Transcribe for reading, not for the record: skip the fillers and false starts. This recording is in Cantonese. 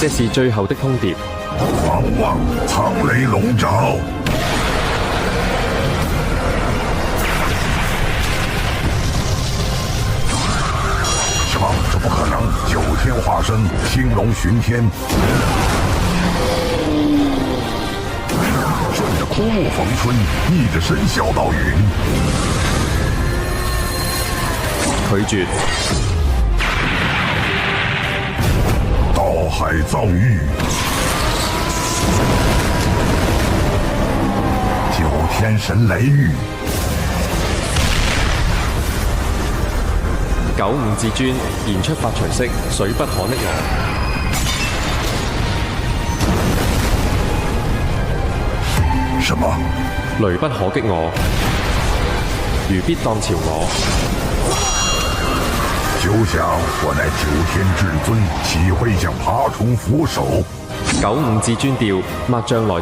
這是最後的通牒。狂妄，蒼雷籠罩。什么？这不可能！九天化身，青龙巡天。顺着枯木逢春，逆着笙箫到云。拒絕。道海造遇。九天神雷域。九五至尊現出發隨式，水不可溺我。什麼？雷不可擊我，如必當朝我。休想！我乃九天至尊，豈會向爬蟲俯首？九五至尊調，抹將來朝